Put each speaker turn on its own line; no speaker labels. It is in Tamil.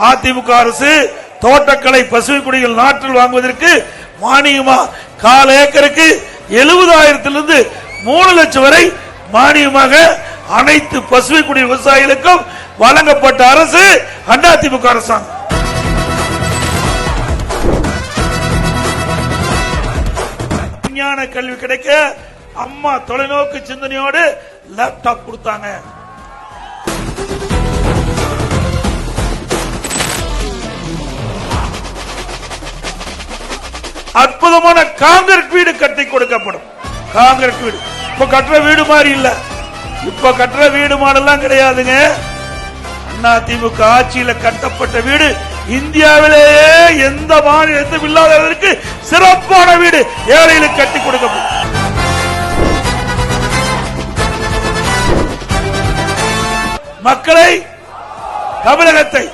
அதிமுக அரசு தோட்டக்கலை பசுமை குடிகள் நாட்டில் வாங்குவதற்கு மானியமா கால் ஏக்கருக்கு 70,000 3 லட்சம் வரை மானியமாக அனைத்து பசுமை குடி விவசாயிகளுக்கும் வழங்கப்பட்ட அரசு அதிமுக அரசாங்கம். விஞ்ஞான கல்வி கிடைக்க அம்மா தொலைநோக்கு சிந்தனையோடு லேப்டாப் கொடுத்தாங்க. அற்புதமான காங்கிரீட் வீடு கட்டி கொடுக்கப்படும். காங்கிரீட் வீடு இப்ப கட்டுற வீடு மாதிரி இல்ல, இப்ப கட்டுற வீடு மாடெல்லாம் கிடையாதுங்க. அதிமுக ஆட்சியில் கட்டப்பட்ட வீடு இந்தியாவிலேயே எந்த மாநிலத்திலும் இல்லாததற்கு சிறப்பான வீடு ஏழைகளுக்கு கட்டி கொடுக்கப்படும். மக்களை, தமிழகத்தை